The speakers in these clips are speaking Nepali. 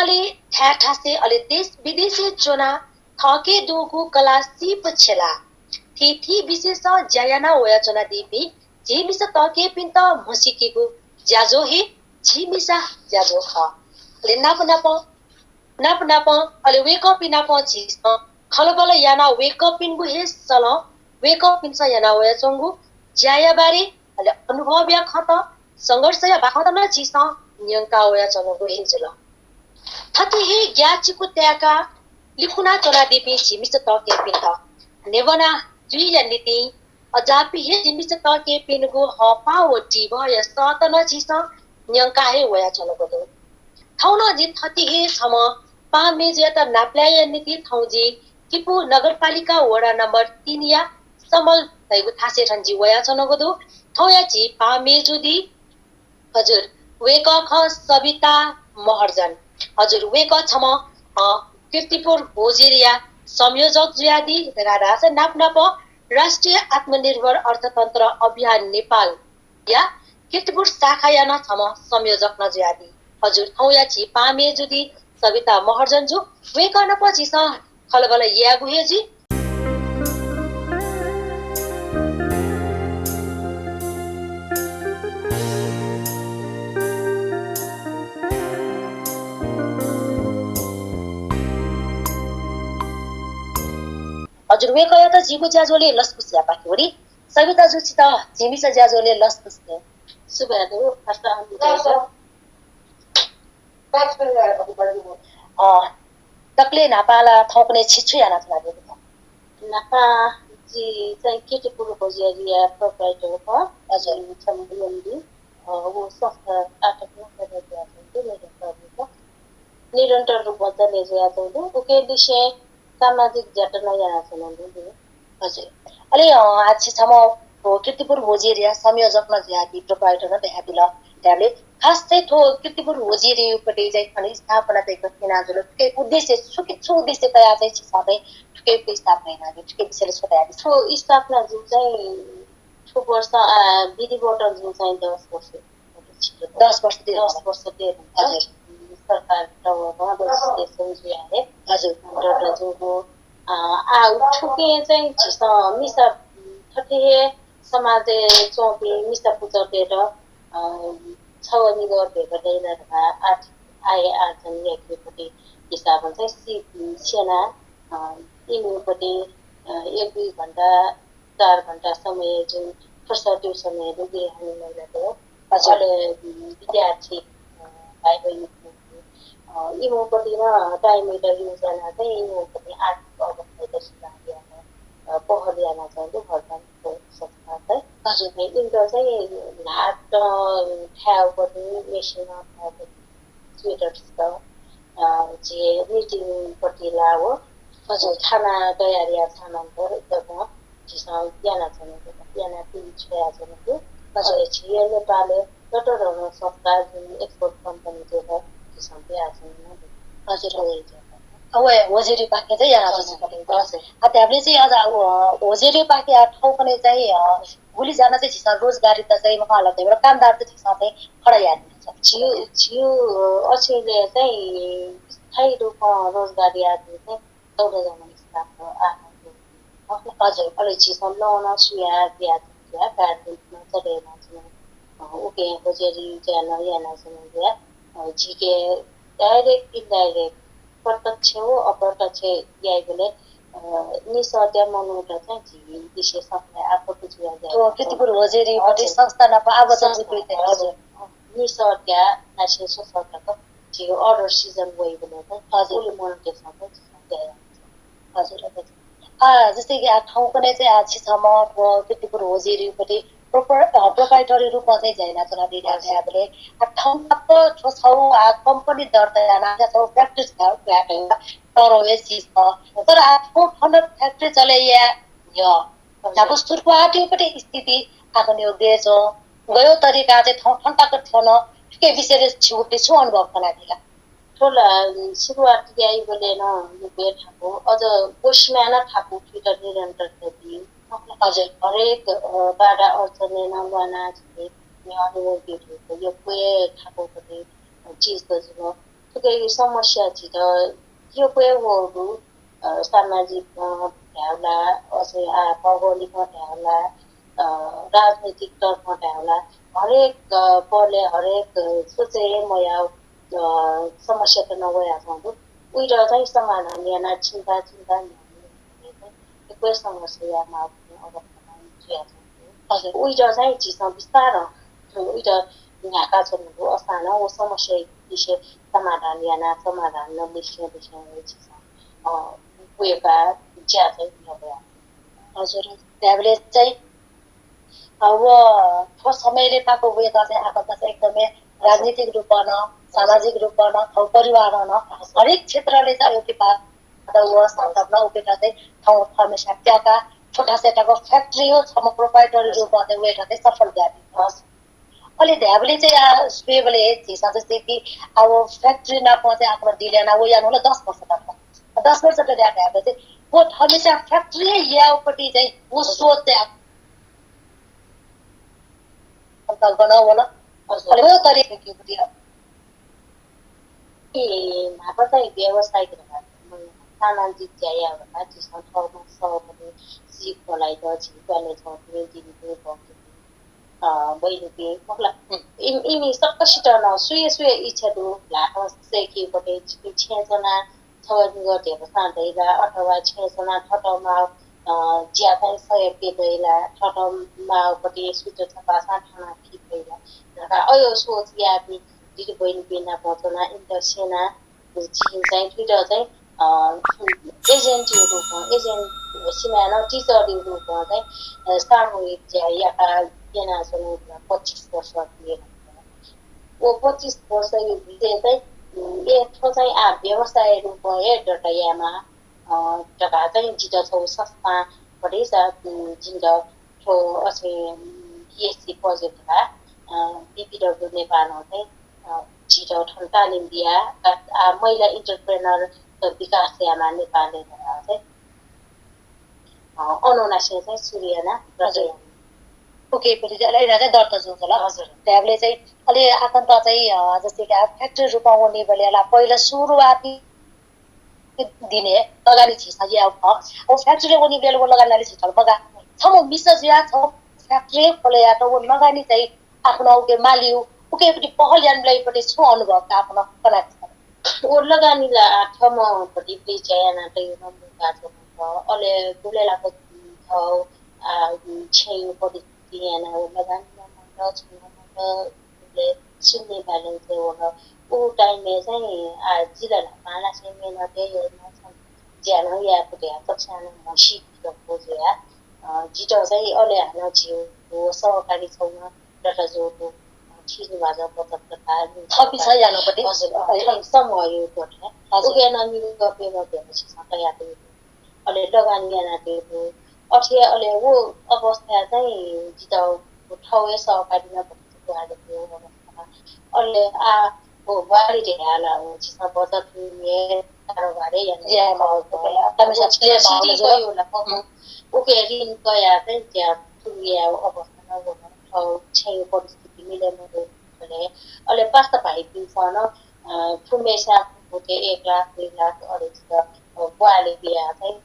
ताले ठ्याठासे अले देश विदेशी चोना थके दुगु कला सिप छेला थी विशेष ज्यायाना वया चोना दिपी झिमिसा तके पिन्त मसिकेको ज्याजो हे झिमिसा ज्याजो ख ले नाप अले वेकअप नाप झिस खलबल याना वेकअप इनगु हे सल वेकअप इनसा याना वया चंगु ज्याया बारे अले अनुभव या खत संघर्ष या बाखत न झिस न्यंका वया चंगु हिजल थति हे ग्याचिकु त्याका लिखुना चला दिपी झिमिस तके पिन्त नेवना जुइ या नीति अजापि हे झिमिस तके पिनगु हपा वटी भय सतन झिस न्यंका हे वया चलको दो थाउन जि थति हे सम पामेज त नाप्लाय नीति थाउजी किपु नगरपालिका वडा नम्बर 3 या समल तैगु थासे ठन्जी वया चनको दो थौया जि पामेजुदी हजुर वेक ख सविता महर्जन हजुर वेक छम कीर्तिपुर भोजेरिया संयोजक ज्यादी राधा नाप राष्ट्रिय आत्मनिर्भर अर्थतन्त्र अभियान नेपाल या कीर्तिपुर शाखा या न छम संयोजक न ज्यादी हजुर थौया छि पामे जुदी सविता महर्जन जु वेक न पछि स खलबल या गुहेजी हजुर वेकया त जीवु ज्याजोले लसकुसिया पाखोरी सविता जुछि त झिमिसा ज्याजोले लसकुस्ने सुबेदो फर्स्ट तक्ले नापाला थौपने छिछु याना लाग्यो नापा जी चाहिँ केटीपुर खोजिया प्रोप्राइटर हो हजुर सम्बन्धी वो संस्था निरन्तर रूपमा चले जाएको उके विषय सामाजिक जटना यहाँ छन् हजुर अले आज छम कीर्तिपुर भोजेरिया संयोजक न ज्याति प्रोप्राइटर न देखादिल त्याले खास चाहिँ थो कीर्तिपुर भोजेरिया पटे चाहिँ अनि स्थापना चाहिँ कथिना जुल के उद्देश्य सुकिछु उद्देश्य तया चाहिँ साथै के स्थापना हैन के विषयले छोटाया छो स्थापना जुन चाहिँ छो वर्ष विधिबाट जुन चाहिँ 10 वर्ष हजुर सरकार हजुर जुनको उठुके चाहिँ मिसा ठटे समाज चौपी मिसा पुचटेर छवनी गर्दै आठ आए आर्जन लेखेपछि हिसाबमा चाहिँ सेना इनुपट्टि 1-2 घण्टा 4 घण्टा समय जुन फुर्सदको समय दिए हामी महिलाको हजुर विद्यार्थी भाइ बहिनी इमुपट्टि र टाइमेटर योजना चाहिँ इमुपट्टि 8 अगस्त पहलियामा चाहिँ भर्तानको संस्था चाहिँ हजुर इन्टर चाहिँ घाट ठ्याउपट्टि मेसिनमा ठ्याउपट्टि स्वेटर जे मिटिङपट्टि लाओ हजुर खाना तयारी सामान पर एकदम जिसमा याना चाहिँ याना 3-6 जनको हजुर छिए नेपालले डटरहरु संस्था जुन एक्सपोर्ट कम्पनी जो जिसमा चाहिँ हजुर अवे होजेरी पाके चाहिँ यहाँ चाहिँ हामीले चाहिँ अझ होजेरी पाके ठाउँ पनि चाहिँ भोलि जान चाहिँ छिसा रोजगारी त चाहिँ उहाँलाई चाहिँ कामदार चाहिँ छिसा चाहिँ खडा याद छियो अछिले चाहिँ स्थायी रूपमा रोजगारी आदि चाहिँ 14 जना स्टाफ हजुर अहिले छिसा लाउन सुया दिया दिया कार्डमा चलेमा चाहिँ ओके होजेरी जान याना चाहिँ झिके डाइरेक्ट इनडाइरेक्ट प्रत्यक्ष हो अप्रत्यक्ष याइले निसर्ग मनुटा चाहिँ झिल विशेष आफ्नो बुझ्या तो कीर्तिपुर होजेरी पटे संस्था नप आबद्ध जुते हजुर निसर्ग नासे सोसर्गको जियो अर्डर सिजन गइ भने चाहिँ हजुर मनुटे सबै हजुर जस्तै कि ठाउँ पनि चाहिँ आज सम्म कीर्तिपुर होजेरी पटे प्रोप्राइटरी रूपमा चाहिँ जाइना चला दिइराखेको हामीले ठाउँ तक छौ कम्पनी दर्ता याना छ प्र्याक्टिस भ्याट तर चीज तर आफ्नो फन्ड फ्याक्ट्री चले या जब सुरुवातीपट्टि स्थिति आफ्नो यो देश गयो तरिका चाहिँ ठाउँ ठन्टाको थिएन के विषयले छुटे छु अनुभव बनादिला ठोला सुरुवात गई बोले न यो ठाको अझ पोस्टम्यान ठाको ट्विटर निरन्तर थियो हजुर हरेक बाडा अडचने नबना चाहिँ अनुभव दिएको यो कोही ठाको पनि चीज त जुन ठुकै समस्या छिट यो पेहहरू सामाजिक ढ्याउला अझै भौगोलिक ढ्याउला राजनीतिक तर्फ ढ्याउला हरेक पर्ले हरेक सोचे मया समस्या त नगया छौँ उइर चाहिँ समाधान याना चिन्ता चिन्ता एकै समस्यामा अवस्थामा जिया छौँ उइर चाहिँ चिसो बिस्तार उइर यहाँका छन् असान वो समस्या विषय समाधान याना समाधान नमिल्ने विषय उयोका ज्या चाहिँ नगया हजुर हामीले चाहिँ अब ठोस समयले पाएको उयो चाहिँ आफन्त चाहिँ एकदमै राजनीतिक रूपमा न सामाजिक रूपमा न परिवारमा न हरेक क्षेत्रले चाहिँ उयो स्टार्टअप न उपेटा चाहिँ ठाउँ हमेसा त्यहाँका छोटा सेटाको फ्याक्ट्री हो छम प्रोप्राइटरी रूपमा चाहिँ उयो चाहिँ सफल जाती अहिले ध्याबले चाहिँ स्वेबले हिसाब जस्तै कि अब फ्याक्ट्री नापमा चाहिँ आफ्नो दिलेना वो यानु 10 वर्ष तक 10 वर्ष त ध्याबले चाहिँ वो हमेसा फ्याक्ट्री यापट्टि चाहिँ वो सोच चाहिँ कल्पना होला अहिले वो तरिका के बुझियो नापा चाहिँ व्यवसायिक सामाजिक ज्याया भन्दा चिसो ठाउँमा सबले सिपलाई त झिकले छ जिन्दगी बैलुके मतलब इनी सक्कसित न सुये इच्छा दु लाटो सेकी बटे छेजना छवन गर्देको साँदैला अथवा छेजना ठटमा ज्यादा सहयोग दिदैला ठटमा बटे सुतो छपा साठना खिदैला अयो सोच यापि दिदी बैलुके ना पचना इन्टरसेना जिन चाहिँ ट्विटर चाहिँ एजेन्ट रूपमा एजेन्ट सिमाना टिचर रूपमा चाहिँ सामूहिक ज्यायाका yana sunu 25 वर्ष दिए वो 25 वर्ष यो भित्र चाहिँ यो चाहिँ व्यवसाय रूपमा डटायामा जग्गा चाहिँ जित छौ संस्था बढी छ जिन्द ठो अझै पीएचडी प्रोजेक्ट भा बीपीडब्ल्यू नेपालमा चाहिँ जित ठन तालिम दिया महिला इन्टरप्रेनर विकास यामा नेपालले चाहिँ अनुनासिक चाहिँ सूर्यना रजया ओके पनि चाहिँ अहिले चाहिँ दर्ता जुन छ ल हजुर ल्याबले चाहिँ अलि आफन्त चाहिँ जस्तै कि फ्याक्ट्री रूपमा हुने बेलालाई पहिला सुरुवाती दिने लगानी छिसा या अब फ्याक्ट्री हुने बेलाको लगानी छिसा बगा छ म मिसज या छ फ्याक्ट्री खोले या त वो लगानी चाहिँ आफ्नो के मालिउ ओके पनि पहल यानलाई पनि छु अनुभव त आफ्नो कनेक्ट वो लगानीला ठम पटी प्ले चयाना त यो नम्बर छ अले दुलेलाको छैन पटी yana लगान नम्बर छले सुन्ने बाले चाहिँ होला उ टाइमले चाहिँ जिल्लामा माला चाहिँ मेहनतै योजना ज्यान या पुटे कक्षामा मसी खोज्या जिटो चाहिँ अले हान जिउ सहकारी छौमा डाटा जोको छिनु बाजा पत्रकता थपी छ यानपट्टि हजुर समूह यो गर्छ उगे नमिल गपेमा भेट्छ सबै याते अले लगानी याना दिएको अथे अले वो अवस्था चाहिँ जिताउ ठाउँ सहकारीमा भएको अवस्थामा अले वो बारी ढ्याला हो जिसमा बचत हुने कारोबार या ओके ऋण गया चाहिँ त्यहाँ पुग्या अवस्थामा ठाउँ चाहिँ परिस्थिति मिलेन अले पास्ता भाइ पिन्छन फुमेसा होते 1 लाख 2 लाख अरे बुवाले बिहा चाहिँ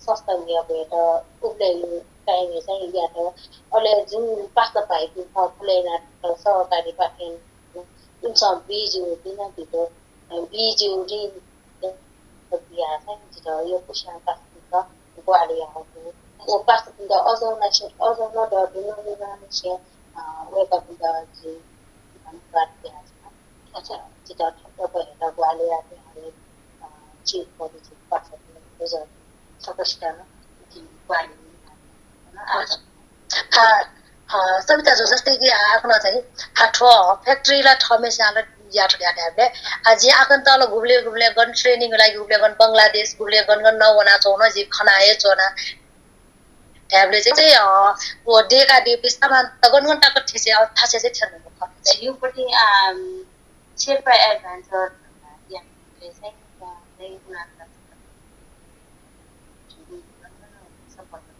सस्ता उयो भएर उब्ले टाइमले चाहिँ या त अहिले जुन पास्ता भाइको फुलेना सहकारी पाठन उनसँग बिजु दिन भित्र बिजु ऋण बिहा चाहिँ यो पुसा पास्ता बुवाले आएको वो पास्ता अझौना डर्दिनु निमानिसे वेका पुदा जी बात अच्छा चिता ठप्प भएर बुवाले आएको चिज परि पास्ता सकस्टामा सविता जो जस्तै कि आफ्नो चाहिँ ठो फ्याक्ट्रीलाई ठमेसाले याट ढ्याबले आज आकन तल घुब्ले गन ट्रेनिङ लागि घुब्ले गन बंगलादेश घुब्ले गन नवना चौन जी खनाए चोना ढ्याबले चाहिँ वो डेका डेपी सामान तगन गन टाक ठेसे थासे चाहिँ छन् यो पटी शेर्पा एडभान्सर याले चाहिँ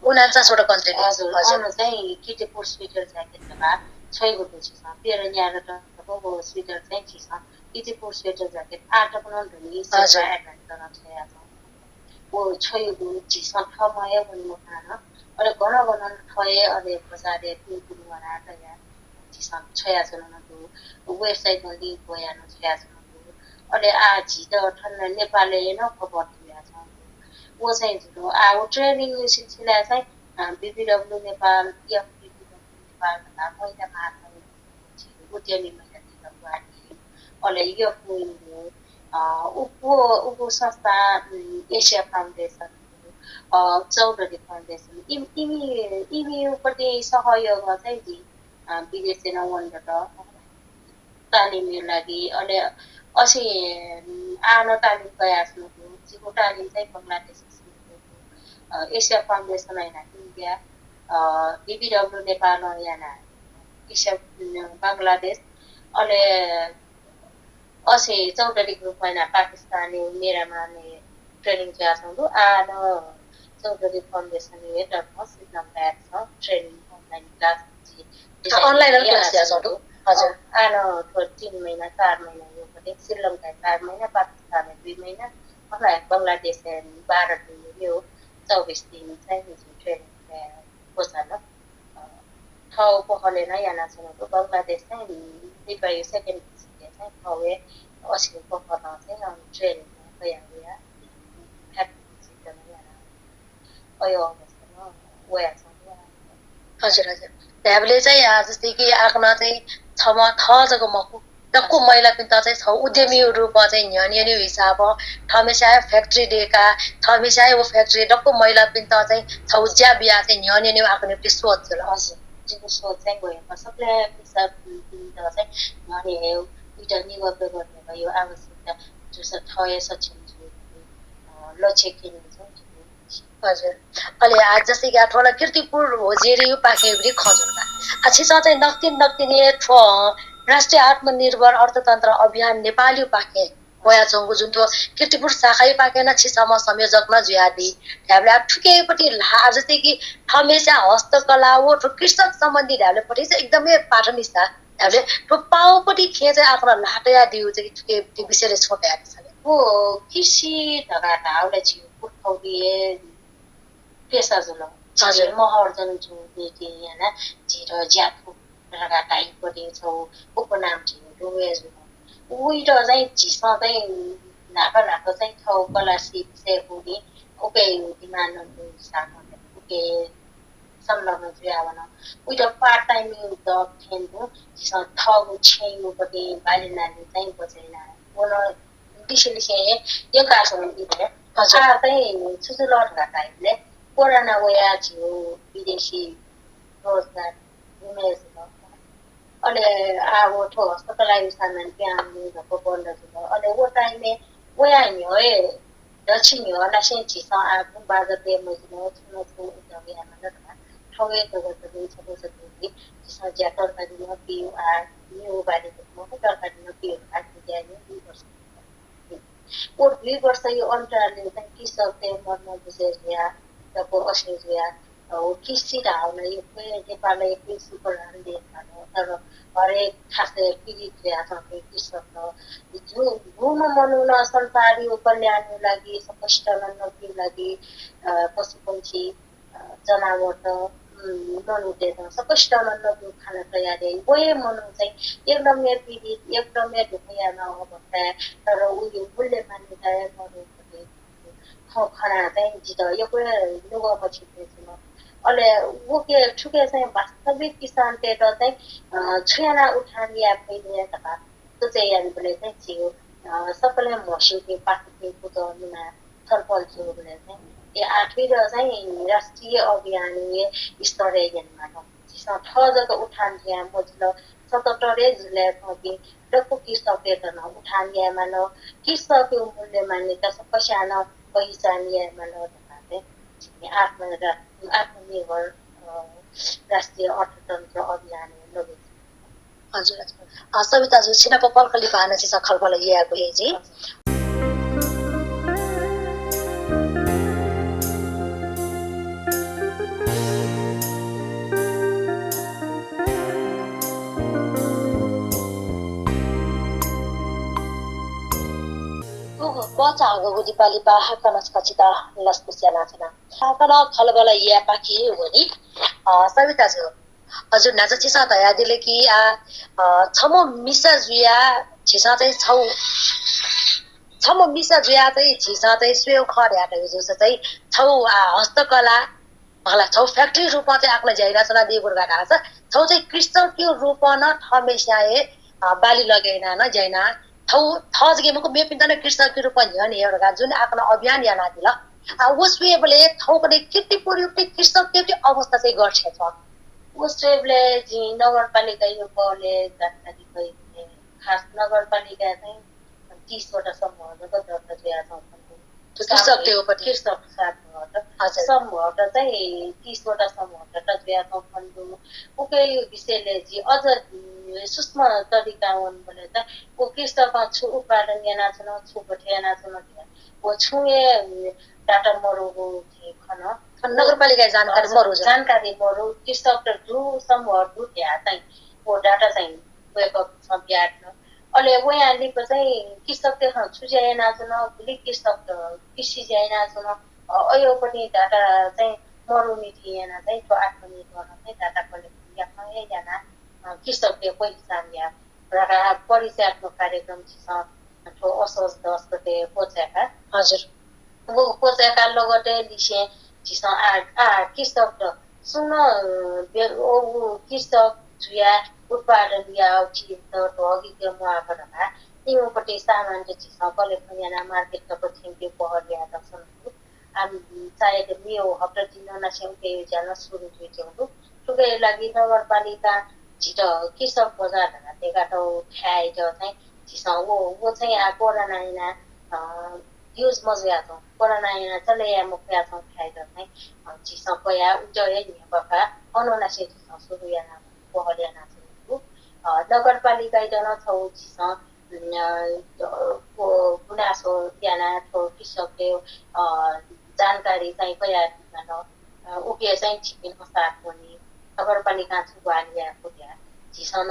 उनाचासवटा कन्ट्री हजुर चाहिँ किटेपुर स्विटर चाहिँ त्यसमा 6 गो छ तेरो यहाँ र स्विटर चाहिँ छ इजिपुर स्वेटर ज्याकेट आटकन धुनी सेवा एडभान्स छया छ ओ छोयो जिसन थमय भन्नु खान अरे घन घन थए अरे बजारे पुरु वरा तया जिसन छया छ न वेबसाइट मा लिंक गया न छया छ अरे आ झिद ठन्न नेपालले न खबर दिया छ वो चाहिँ जुन आ ट्रेनिङ सिलसिला चाहिँ बीबीडब्ल्यू नेपाल एफबीडब्ल्यू नेपाल भन्दा पहिला मात्र उद्यमी महिला दिएको अहिले यो उप संस्था एसिया फाउन्डेसन चौधरी फाउन्डेसन यिनीपट्टि सहयोग चाहिँ विदेशी नौबाट तालिमको लागि अहिले असी आनो तालिम गया छु जिको तालिम चाहिँ बङ्गलादेश एसिया फाउन्डेसन होइन इन्डिया बीबीडब्ल्यू नेपाल होइन एसिया बङ्गलादेश अहिले असे चौधरी ग्रुप होइन पाकिस्तानी मेरामा ट्रेनिङ जाछौँ आनो चौधरी फाउन्डेसन हेर्न सिक्न छ training online class online class जाछौँ हजुर आनो 3 महिना 4 महिना यो पनि श्रीलङ्का 4 महिना पाकिस्तान 2 महिना मलाई बङ्गलादेश 12 दिन यो 24 दिन चाहिँ ट्रेनिङ कोर्स ठाउँ पहले नै याना छ बङ्गलादेश चाहिँ दिपायो सेकेन्ड चाहिँ ठाउँ असी पहल चाहिँ ट्रेनिङ गया अयो अवस्थामा वया छ हजुर हजुर त्यहाँले चाहिँ जस्तै कि आफ्नो चाहिँ छमा थ जग्गामा डक्को महिला पिन्ता चाहिँ छ उद्यमी रूपमा चाहिँ न्यानी हिसाब थमेसा फ्याक्ट्री डेका थमेसा वो फ्याक्ट्री डक्को महिला पिन्ता चाहिँ छ ज्या बिया चाहिँ न्यानी आफ्नो निम्ति सोच छ हजुर जिको सोच चाहिँ गएको सबले पिसा पिन्ता चाहिँ न्यानी हो उटा निगत गर्ने भयो आवश्यकता जस थय सक्षम लक्ष्य किन्छ हजुर अहिले आज जस्तै कि थोडा कीर्तिपुर होजेरी पाखे खजुरका अच्छी चाहिँ नक्तिन राष्ट्रिय आत्मनिर्भर अर्थतन्त्र अभियान नेपाली पाखे गया चौको जुन त्यो कीर्तिपुर शाखाई पाखे न छिसमा संयोजक न जुयादी हामीले ठुकेपट्टि जस्तै कि हमेशा हस्तकला हो कृषक सम्बन्धी हामीले पट्टि चाहिँ एकदमै पाठनिस्ता हामीले त्यो पाउपट्टि खेचे आफ्नो लाटया दिउ चाहिँ ठुके विषयले छोटे आएको छ हो कृषि धगा धाउले छिउ पुठौदिए पेसा जुल हजुर महर्जन छु देखि हैन झिर ज्याथु रगा टाइ परे छौ उपनाम झिउ रोए जुल उइट चाहिँ झिसा चाहिँ नाका चाहिँ छौ कला सिप से हुने ओके दिमानहरु सामने ओके संलग्न जुयावन उइट पार्ट टाइम द खेन्नु झिसा थगु छेउ पटे बालिनाले चाहिँ बचैना बोल डिसिलिसे यो गासो दिने हजुर चाहिँ सुसुलर टाइपले कोरोना वया थियो विदेशी रोजगार इमेज अनि आगो ठो हस्तकला सामान प्याम्नु धको बन्द थियो अनि वो टाइम में वया नि होए दक्षिण हो नसे छिसा आगु बाजते मजनो छुनो छु उजवे आनन्द ठगे गगत छ सबै छिसा ज्याटर पनि पिउ आ न्यू बाली म तरकारी न पिउ आ दियाले 2 वर्ष ओ 2 वर्ष यो अन्तरले चाहिँ किसकते मर्न बुझेया तको असोजिया ओ किसी धाउन यो नेपालले कृषि प्रधान देश हो तर हरेक खासै पीडित छ कृषक जो भूम मनुन सरकारी कल्याणको लागि सपष्टनको लागि पशुपक्षी जनावर मनुले सपष्टनको खान तयारी वही मनु चाहिँ एकदमै पीडित एकदमै दुखिया नभए तर उयो मूल्य मान्यता गर्नु खना चाहिँ जित यो लुगामा छिट्नु अहिले उके ठुके चाहिँ वास्तविक किसान तेट चाहिँ छयाना उठानिया फैलिया त त्यो चाहिँ हामीले चाहिँ थियो सबैले मसिके पाके पुतोमा छलफल थियो भने चाहिँ यो 8 र चाहिँ राष्ट्रिय अभियान स्तरीय ज्ञानमा छ जग्गा उठान दिया मजल 77 जिल्ला कि डक्को कृषक वेतन उठान दियामा न कृषक मूल्य मान्यता सबै सानो पहिचानिए मनोरथ आत्मनिर्भर राष्ट्रिय अर्थतन्त्र अभियान लगे हजुर सविता जो छिना पपल खलिफा से खलबल याको hazy bota go di pali ba hakana skachita las kusiana chana hakana khalbala ya paki woni savita jo हजुर नाचा छिसा त यादिले कि छमो मिसा जुया छिसा चाहिँ छमो मिसा जुया चाहिँ छिसा चाहिँ स्वेउ खर्या त जो चाहिँ छौ हस्तकला मलाई छौ फ्याक्ट्री रूपमा चाहिँ आफ्नो जाइरा छला दिगुर गाडा छ छौ चाहिँ कृषकको रूपमा न हमेशाए बाली लगेना न जैना छौ थज गेमको मे पिन्तने कृषकको रूपमा झन् एउटा जुन आफ्नो अभियान याना दिल उसवेबले छौ पनि किति पुर्युक्ति कृषकको अवस्था चाहिँ गर्छ छ उसले जी नगरपालिका यो पले जानकारी गए खास नगरपालिका चाहिँ 30 वटा समूहको दर्ता दिएको छ कृषक देउपट्टि कृषक साथबाट समूहबाट चाहिँ 30 वटा समूहबाट दिएको फन्डु उकै विषयले जी अझ सूक्ष्म तरिका हुन् भने चाहिँ ओ कृषकमा छु उत्पादन याना छन छु बठ्याना छन वो छुए डाटा मरोगो खन नगरपालिका जानकारी मरु कृषक र जो समूह दुट्या चाहिँ वो डाटा चाहिँ वेकअप छ ब्याट अहिले वहाँ लिएको चाहिँ कृषक देख्न छुज्याएन छन भोलि कृषक कृषि ज्याएन छन अयो पनि डाटा चाहिँ मरुनी थिएन चाहिँ त्यो आत्मनिर्भर चाहिँ डाटा कलेक्ट यामै याना कृषकले पहिचान या र परिचयात्मक कार्यक्रम छ त्यो असोज 10 गते पोचाका हजुर वो पोचाका लगटे लिसे जिस कृषक सुन कृषक जुया उत्पादन या अघिको मुआफा तीपट्टि सामान्य चिज कलेक्सन याना मार्केट पछिन्के पहरिया दर्शनहरू हामी चाहेको मियो हप्ता दिन नसेउके योजना सुरु जुइचौँ ठुकै लागि नगरपालिका छिटो कृषक बजार धेगाटो ठाइ चाहिँ चिज वो चाहिँ कोरोना ऐना युज मजुया छौँ कोरोना ऐना चले या मुख्या छौँ ठाइ चाहिँ चिज पया उजय निबका अनुनासे चिज सुरु याना पहरिया नाच्नु नगरपालिका जन छौ चिज गुनासो याना छौ कृषकले जानकारी चाहिँ पया उके चाहिँ छिपिन साथ पनि नगरपालिका छुवालिया पुग्या चिसन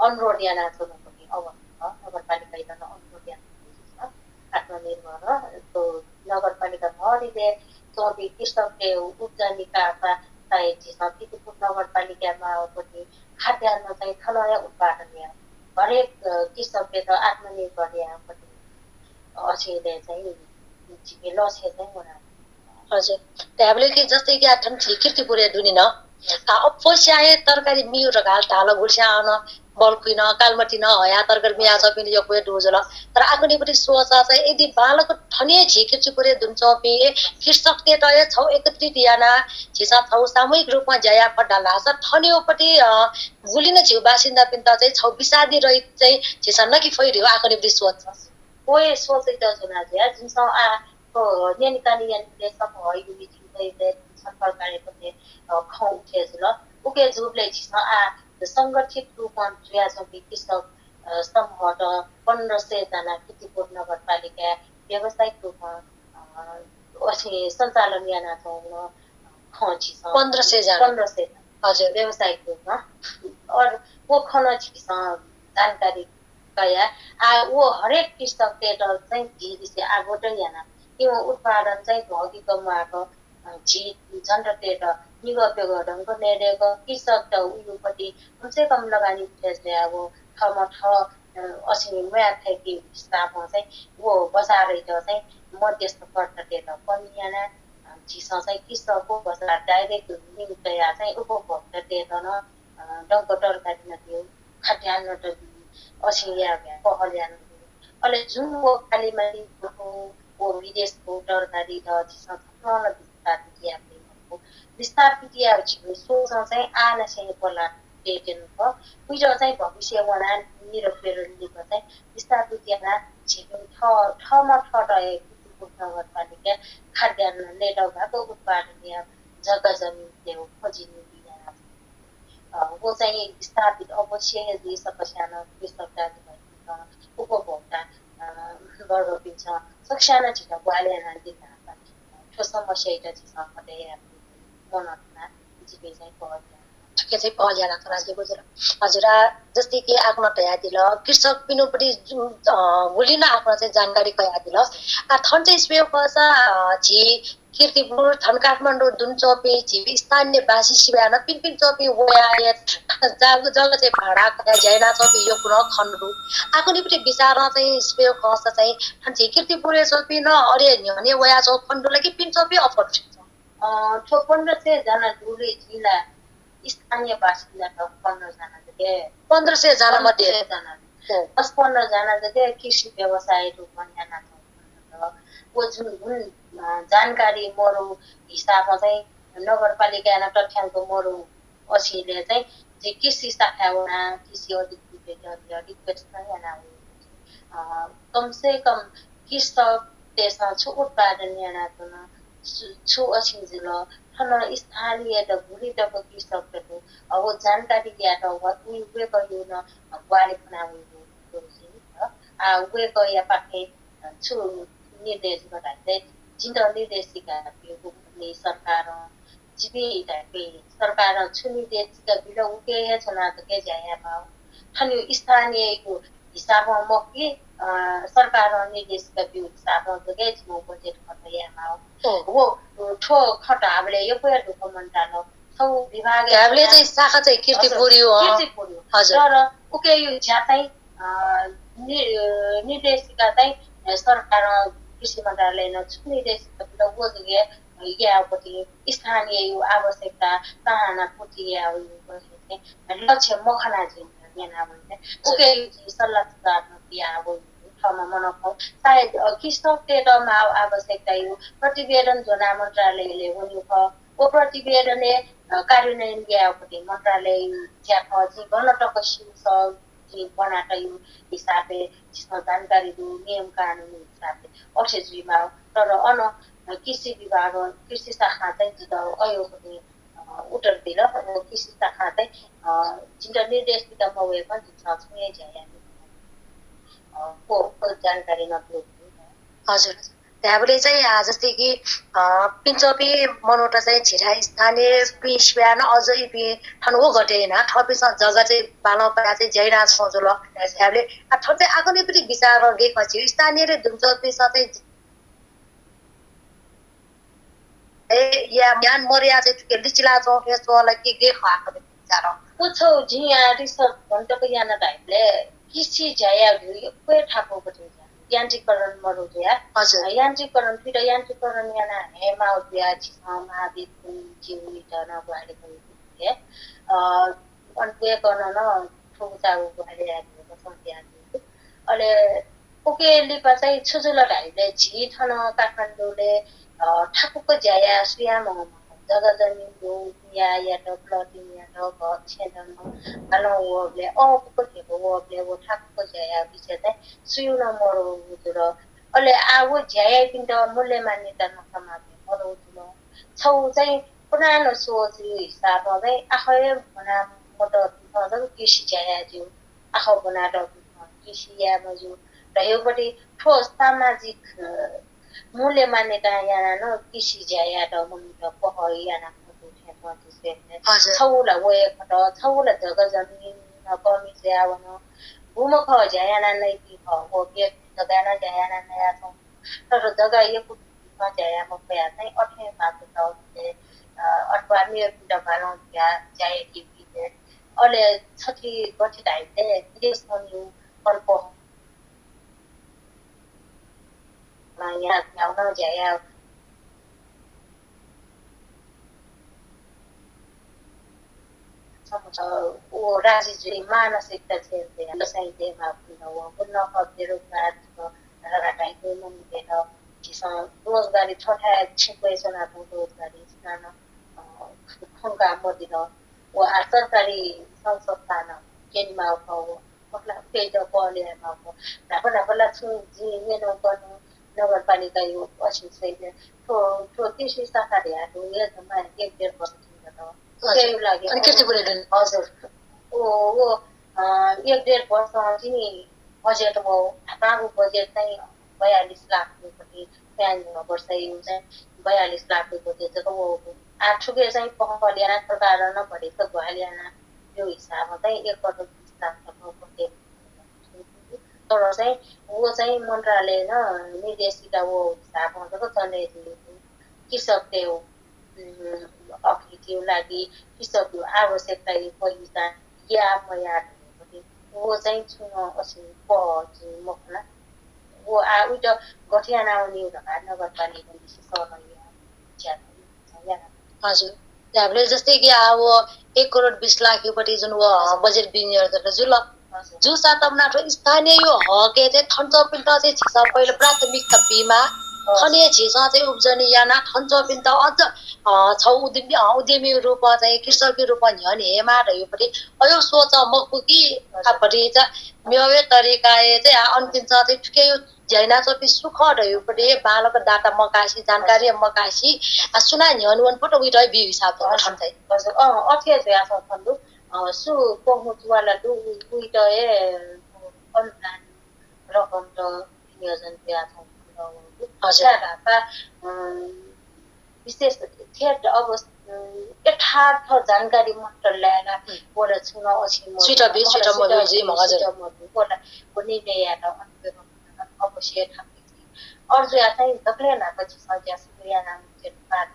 अनुरोध याना छौ पनि अवस्था नगरपालिका जन अनुरोध याना आत्मनिर्भर तो नगरपालिका भरिले चौबी कृषकले उब्जनीका चाहिँ चिज कितिपुर नगरपालिकामा पनि खाद्यान्न चाहिँ थलय उत्पादन या हरेक कृषकले त आत्मनिर्भर या पनि अछेले चाहिँ जिमेल अछे चाहिँ हुना हजुर त्यहाँले कि जस्तै कि आठन कीर्तिपुर दुनी न अपोस्याए तरकारी मियो र गाल ढाल गुल्स्या आउन बल्कुइन कालमटी न हया तरकारी मिया छ पनि यो कोही डोजल तर आकुनीपट्टि सोचा चाहिँ यदि बालक ठने कीर्तिपुर दुन चौपी कृषक तेटय छौ एकत्रित याना छिसा छौ सामूहिक रूपमा जया पड्डाला छ ठन्योपट्टि गुलिन छिउ बासिन्दा पिन्ता चाहिँ छौ बिसादी रहित चाहिँ छिसा नकि फैरियो आकुनीपट्टि सोच कोही सोचै त जुना ज्या जुन आ नेनिकानी यानले समूह युनिटी चाहिँ सम्पर्क कार्यक्रमले खौ उठेजुल उके जुबले छिसा संगठित रूपमा जुया छ कृषक समूहबाट 1500 जना कीर्तिपुर नगरपालिका व्यावसायिक रूपमा अछि सञ्चालन याना छौँ खची छ 1500 हजुर व्यावसायिक रूपमा और वो खन छिस जानकारी गया वो हरेक कृषक टेटर चाहिँ धीरे आगोट याना त्यो उत्पादन चाहिँ भगिको माको झन्डटेर निगप्य गर्नको नेडेको कृषक त उयोपट्टि कमसे कम लगानी उठेसले अब ठाउँमा असिनी म्याथ कि स्टाफमा चाहिँ वो बजारै चाहिँ मध्यस्थकर्ताटेर कमियाना झिसा चाहिँ कृषकको बजार डाइरेक्ट निम्तया चाहिँ उपभोक्ताटेर न डङ्को तरकारी नदियो खाद्यान्न त असिया पहल्यान अहिले जुन वो खालीमा वो विदेशको तरकारी त झिसा थप्न विस्थापित या सोच चाहिँ आना चाहिँ पर्ला टेटेन भ उयो चाहिँ भविष्य वना निरपेर लिएको चाहिँ विस्थापित याना छिपिन ठमा ठटाएको नगरपालिका खाद्यान्न लेटर भएको उत्पादन या जग्गा जमिन देऊ खोजिनु दिना वो चाहिँ विस्थापित अवश्य यदि सपसाना कृषकता उपभोक्ता वर्ग पिन्छ सक्षाना छिटो ग्वालेना दिना त्यो समस्या एउटा चाहिँ सधैँ मनमा जिपे चाहिँ पर्छ ठिकै चाहिँ पहलिया राख्छ राज्य बुझेर हजुर जस्तै कि आफ्नो तयादिल कृषक पिनुपट्टि गुलिन आफ्नो चाहिँ जानकारी कयादिल थन चाहिँ स्पेयो कसा झी कीर्तिपुर थन काठमाडौँ दुनचोपी झी स्थानीय बासी सिवान पिन चोपी वया जग चाहिँ भाडा कया जैना चोपी यो कुन खन्डु आको निपट्टि विचार चाहिँ स्पेयो कसा चाहिँ झी कीर्तिपुर चोपी न अरे न्यने वया चो खन्डु लागि पिन चोपी अफर छ 1500 जना धुले जिल्ला स्थानीय बासिन्दा 1500 जगे 1500 जना मध्ये 10-15 जना जगे कृषि व्यवसाय रूपमा जना छ वो जुन जानकारी मरु हिसाबमा चाहिँ नगरपालिका तथ्याङ्क मरु असीले चाहिँ जे कृषि शाखा वना कृषि अधिकृत yana कम से कम कृषक त्यसमा छु उत्पादन yana छु अछिन्जिल ठन स्थानीय त भुली त कृषक त अब जानकारी दिया त उही वे कहियो न वाले बनाउनु आ वे कहिया पाखे छु निर्देश गराइदै जिन निर्देशिका पनि सरकार जिबी टाइपे सरकार छु निर्देशिका बिल उके छना त के जाया भाव ठन स्थानीयको हिसाबमा म के सरकार निर्देशिका बिल हिसाबमा त के छ बजेट खतयामा हो ठो खटाबले यो पुरा डकुमेन्टालो सौ विभाग हामीले चाहिँ शाखा चाहिँ कीर्तिपुरी हो हजुर तर उके यो ज्यातै निर्देशिका चाहिँ सरकार कृषि मन्त्रालयले छु निर्देशिका बिल बोझगे यापति स्थानीय यो आवश्यकता चाहना पूर्ति या लक्ष्य मखना चाहिँ यहाँ भन्ने उके सल्लाह सुझाव दिया अब ठाउँमा मनाउँ सायद कृषक टेटमा आवश्यकता यो प्रतिवेदन जना मन्त्रालयले हुनुको ओ प्रतिवेदनले कार्यान्वयन गएपछि मन्त्रालय ज्याको जीवन टकसिउ जी बनाटा यो हिसाबले जिसमा जानकारी दु नियम कानुन हिसाबले अठेजुमा तर अन कृषि विभाग कृषि शाखा चाहिँ जित अयो पनि उत्तर दिल कृषि शाखा चाहिँ जिन निर्देशिका भए पनि छ छुए जाया को जानकारी नदिनु हजुर हामीले चाहिँ जस्तै कि पिन्चोपी मनोटा चाहिँ छिरा स्थानीय पिस बिहान अझै पि ठन हो गटे हैन थपिस जग्गा चाहिँ बालो परा चाहिँ जैरा सोजल हामीले थप चाहिँ आगने पनि विचार गेपछि स्थानीय रे दुमचोपी साथै या म्यान मरिया चाहिँ के लिचिला चोके चोला के खाएको विचार पुछौ जिया रिसर्च भन्टको याना टाइपले कृषि जाया यो ठापो बटे यान्त्रिकरण मरु दिया हजुर यान्त्रिकरण फिर यान्त्रिकरण याना हेमा उद्या छिमा दिकुन जिउनी जना बारे पनि के अन्ते गर्न न ठोचाउ बारे आएको संख्या अले ओके लिपा चाहिँ छुजुल ढाइले झि थन काठमाडौँले ठाकुको जाया सुयाम जग्गा जमिन हो या त प्लटिङ या त घर छेदन हलो वले अको थियो वले वो ठाकुको जाया विषय चाहिँ सुयुन मरो जुर अले आउ जाया पिन्ट मूल्य मान्यता नसमाते मरो जुल छौ चाहिँ पुरानो सोच हिसाबमा चाहिँ आखै भना मत मजको कृषि जाया जो आखौ बना त कृषि या मजु रहेपटि ठोस सामाजिक मूल्य मान्यता याना न कृषि जाया त मुन्ट पहै याना छौला वय खट छौला जग्गा जमिन कमी जावन भूमुख जायाना नै कि हो के जग्गा जायाना नया छ तर जग्गा यो जाया म पया चाहिँ अठे मात्र छ अथवा मेरो पिता भालो जाए कि अले छठी गठी धाइते देश मन्यु कल्प यहाँ आउन जाया वो राजी मानसिकता चाहिँ साहित्यमा पुनः खप्देर राटाइको मन्दिर रोजगारी छोटा छिपैसना रोजगारी खुंका मदिन वो सरकारी संस्थान केनमा मतलब पेज पहलेमा नापला छु जी मेनो गर्नु नगरपालिका यो अछिन चाहिँ तो कृषि शाखा ध्यान यो जम्मा 1.5 वर्ष त्यही लागि अनि कीर्तिपुर हजुर ओ 1.5 वर्ष चाहिँ बजेट हो बाबु बजेट चाहिँ 42 लाख रुपैयाँ प्यान वर्ष यो चाहिँ 42 लाख रुपैयाँ चाहिँ वो आठुके चाहिँ पहलियाना प्रकार न भरेको भलियाना यो हिसाबमा चाहिँ 1 करोड 20 लाख रुपैयाँ तर चाहिँ वो चाहिँ मन्त्रालय न निर्देशिका वो हिसाबमा त जनवरी कृषकले अघिको लागि कृषकको आवश्यकता पहिला या मया वो चाहिँ छुन असी मखना वो उइटा गठियाना आउने नगरपालिका सहर हजुर हामीले जस्तै कि अब 1 करोड 20 लाख योपट्टि जुन वो बजेट विनियोग गरेर जुल जो सातमना स्थानीय यो हके चाहिँ थन्च पिन्ट चाहिँ छिसा पहिलो प्राथमिकता बीमा खने छिसा चाहिँ उब्जनी याना थन्च पिन्ट अझ छौ उद्यमी रूप चाहिँ कृषकको रूपमा झन् हेमा र योपट्टि अयो सोच मकुकी आपट्टि चाहिँ मेवे तरिकाए चाहिँ अन्तिम चाहिँ ठुकै जैना चोपी सुख र योपट्टि बालक डाटा मकासी जानकारी मकासी सुना न्यन फोटो उइटै बि हिसाब गठन चाहिँ अथे चाहिँ आछ फन्डु सु पहुँचवाला दु उइटए अनुदान रकम त नियोजन त्या छ विशेष थेट अवस्था यथार्थ जानकारी मात्र ल्याएर बोला छुन अछि अवश्य अर्जुन चाहिँ दक्ले नापछि सज्जा सुया नाम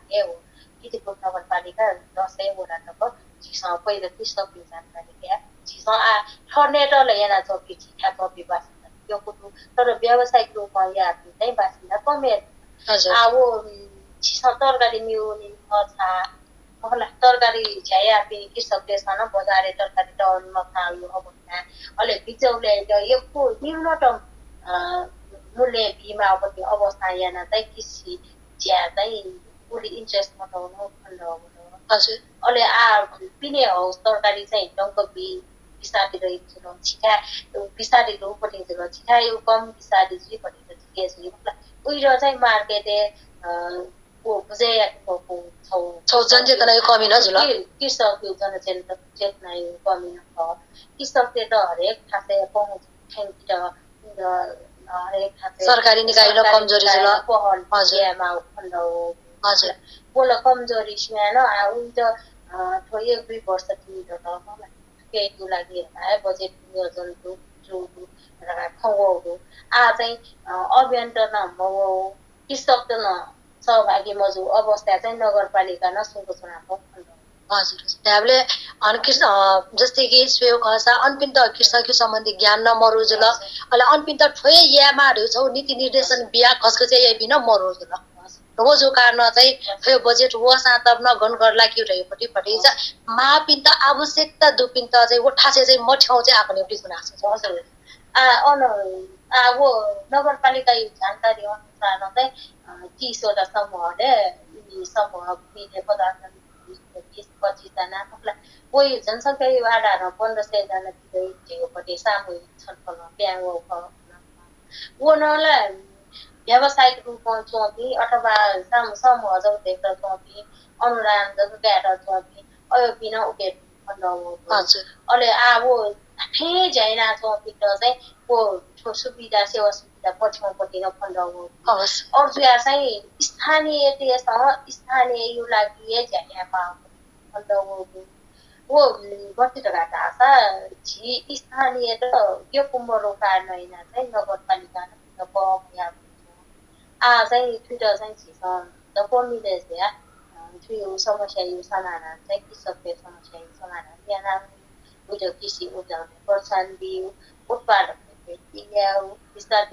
के हो किति नगरपालिका 10 वटा तक जिसा पहिलो कृषक जानकारी क्या जिसा ठर्नेटले yana चोपी छिटा चोपी बासिन्दा यो कुटु तर व्यावसायिक रूपमा या चाहिँ बासिन्दा कमे आwo छिसा तरकारी मिउनी छ मलाई तरकारी झ्याया पनि कृषकले सन बजारे तरकारी टाउनमा खायो अवस्था अहिले बिचौले यो न्यूनतम मूल्य बीमा अवस्था yana चाहिँ कृषि ज्या चाहिँ उली इन्ट्रेस्ट मताउनु फन्ड हजुर अहिले पिने हो तरकारी चाहिँ टंक बि बिसादी रहेको छ छिटा बिसादी रोपटे छ छिटा यो कम बिसादी चाहिँ पनि के छ उइरो चाहिँ मार्केटे को बुझेको छौ जनचेतना यो कमी न जुल कृषक यो जनचेतना यो कमी न छ कृषकले त हरेक खासे पहुँच हरेक सरकारी निकाय न कमजोरी जुल हजुर हजुर बोला कमजोरी स्यान उइट थो 1-2 वर्ष तिमी त मलाई केही लागि बजेट नियोजन जो खवो आ चाहिँ अभियन्त्रण म कृषक त न सहभागी मजु अवस्था चाहिँ नगरपालिका न संरचनाको हजुर हामीले जस्तै कि स्वेयो खसा अन्पिन्त कृषक सम्बन्धी ज्ञान न मरोजुल अहिले अन्पिन्त ठोय यामाहरू छौ नीति निर्देशन बिया खसको चाहिँ यही बिना मरोजुल वो जो कारण चाहिँ ठोय बजेट वो सातब न गन गर्ला कि रहेपट्टि पटि चाहिँ मापिन्त आवश्यकता दुपिन्त चाहिँ वो ठासे चाहिँ मठ्याउ चाहिँ आफ्नो एउटै गुना छ हजुर वो नगरपालिका जानकारी अनुसार चाहिँ 30 वटा समूहले समूह मिले पदार्थ 20-25 जना कोही जनसङ्ख्या आधारमा 1500 जना दिँदै सामूहिक छलफलमा ब्याङ्क वो नलाई व्यावसायिक रूपमा चौपी अथवा समूह जौतेक चौपी अनुदान जगह चौपी अयो बिना उके अहिले वो ठे जैना चौपी चाहिँ को सुविधा सेवा सुविधा पछौपट्टि न फन्ड हो अर्जुया चाहिँ स्थानीय यो लागि झ्याया फन्ड हो वो गति टका आशा झी स्थानीय त यो कुम्बरो कार्यान्वयन चाहिँ नगरपालिका न पया आ चाहिँ ट्विटर चाहिँ छिसा त कोमिले चाहिँ थियो समस्या यो समाधान चाहिँ कृषकले समस्या यो समाधान यहाँ उयो कृषि उब्जाउने प्रोत्साहन दियो उत्पादकले दियो विस्तार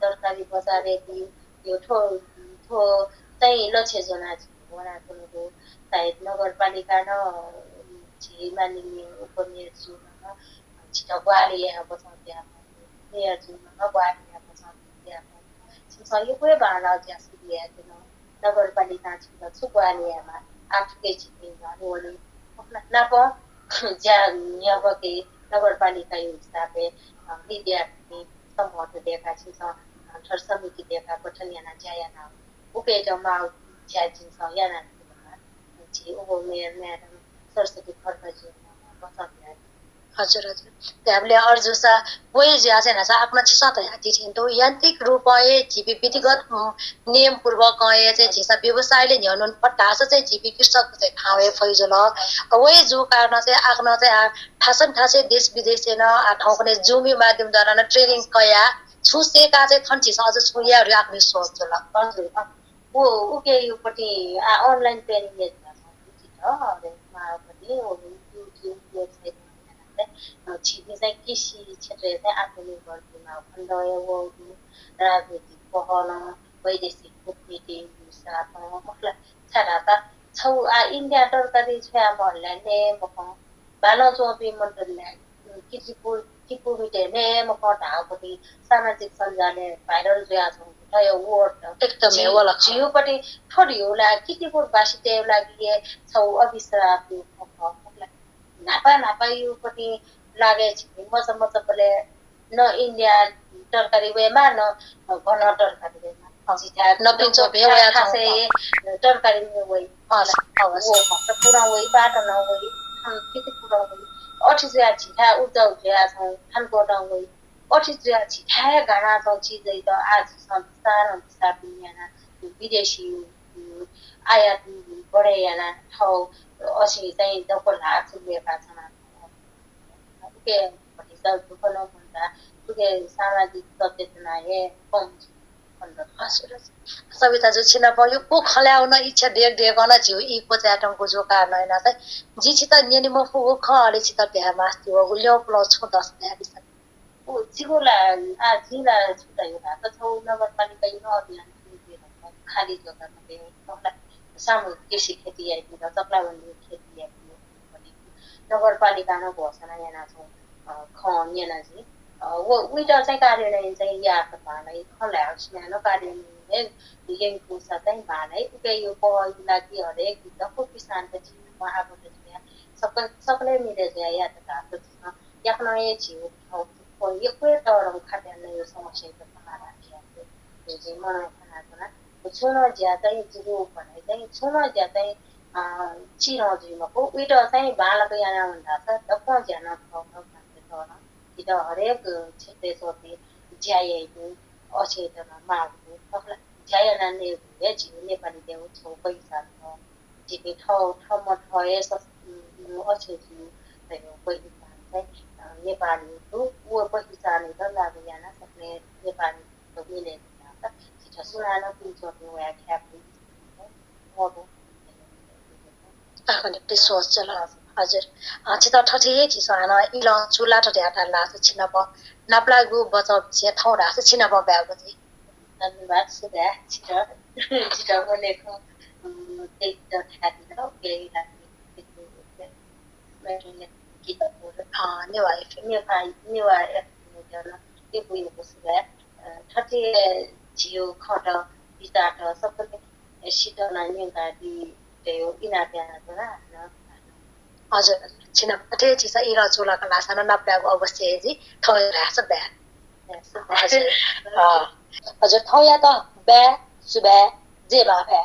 तरकारी बजारे दियो यो ठो चाहिँ लक्ष्य जना बनाएको सायद नगरपालिका न झी मानिने उपमेयर जुनमा छिटो ग्वाली यहाँ बचाउँदै मेयर जुनमा ग्वाली यहाँ बचाउँदै सहयोगै भाडा ज्यासी दिएको नगरपालिका छिटो ग्वालियामा आफूकै छिटो नाप ज्या यहाँकै नगरपालिका यो हिसाबले विद्यार्थी समूह देखा छ ठर समिति देखा गठन याना ज्यायाना उके जम्मा ज्या जिन्छ याना जी ओ मेयर म्याडम सरस्वती खर्च जी बचाउँदै हजुर हजुर त्याबले अर्जुसा वही ज्यासे नसा अपना छिसा त याति थिन्तो यान्त्रिक रूपए जीवी विधिगत नियम पूर्वक गए चाहिँ छिसा व्यवसायले न्याउन पटास चाहिँ जीवी कृषक चाहिँ ठावे फैजल वही जो कारण चाहिँ आफ्नो चाहिँ ठासन ठासे देश विदेश न ठाउँ पनि जुमी माध्यमद्वारा न ट्रेनिङ कया छुसेका चाहिँ थन छिसा अझ छुयाहरू आफ्नो सोच ल हजुर ऊ उके योपट्टि अनलाइन ट्रेनिङ पनि युट्युब वेबसाइटमा छिट्ने चाहिँ कृषि क्षेत्र चाहिँ आत्मनिर्भर खण्ड राजनीतिक पहल वैदेशिक कूटनीति मतलब छाता छौ इन्डिया तरकारी छ्या भन्ने म बालो चोपी मन्डलले किपु मिटेने म कटापट्टि सामाजिक सञ्जालले भाइरल जुया छौ वर्ड एकदमै वाला जियोपट्टि थोडी होला कितिपुर बासिते लागि छौ अभिश्राप नापा नापा योपट्टि लागे मजले न इन्डिया तरकारी वेमा न घन तरकारी वेमा नपिन्छ भेवया खासे तरकारी वे पुरा वे बाटो न वे किति पुरा वे अठिज्या छिटा उजा उज्या छौ थानकोटा वे अठिज्या छिटा गाना छौ चिजै त आज संसार अनुसार दुनियाना विदेशी आयात बढे याना ठाउँ असी चाहिँ दखल हात लिएका छन् के भनिन्छ दुःख नभन्दा के सामाजिक सचेतना हे कम सविता जो छिना भयो को खल्याउन इच्छा देख देखन जिउ इ पचाटंको जो कारण हैन त जी छित नियम फु खले छित भ्या मास्ति हो ल्यो प्लस छ 10 भ्या दिस ओ जिगोला जिला छुटायो त छौ नगरपालिका न अभियान खाली जग्गामा देऊ सामूहिक कृषि खेती आइदिन्छ चक्लाबन्दी खेती आइदिन्छ भनेको नगरपालिका घोषणा यहाँ छौँ यहाँ चाहिँ उइटा चाहिँ कार्यान्वयन चाहिँ यहाँ भाँडै खल्याउन कार्यान्वयन यही पुसा चाहिँ भाँडै उके यो पहलको लागि हरेक विधको किसानको जीवनमा आएको सबले मिलेर यहाँ त भएको यहाँ नयाँ छिउ यो टरम खाद्यान्न यो समस्याको समाधान यो चाहिँ मनाएको छुन ज्या चाहिँ जिरो भने चाहिँ छुन ज्या चाहिँ चिरजुमा उइटा चाहिँ भाँडाको यहाँ भन्दा छ त ज्या नपाउन कि त हरेक क्षेत्र सोपी ज्याएको अचेतना मागको मतलब ज्याया नान्ने भए झिउ नेपाली देऊ छौ पैसा छ झिके ठाउँमा ठए अचेतु भयो पहिचान चाहिँ नेपालीको वो पहिचान त लाग्यो यहाँ सक्ने नेपाली मिलेर छिटो सुनान पिन्छोर्ने व्याख्या आखने सोच चला हजुर छिता ठठी छिसाना इला चुला ठठी आटा लास छिनप नाप्ला गु बचाउ छ ठाउँ रास छिनप ब्यागो चाहिँ धन्यवाद सुधा छिटो छिटो बोलेको त्यही त खातिर केही लाग्ने त्यो बुझेको सुधा ठठी झियो खट पिसाट सबैले शीतल निगादी त्यो इना त्यहाँ हजुर छिनप ठे छिसा इला चुलाका लासाना नाप्लागु अवश्य जी ठाउँ रास ब्या हजुर ठाउँ या त ब्या सुबा जे बा ब्या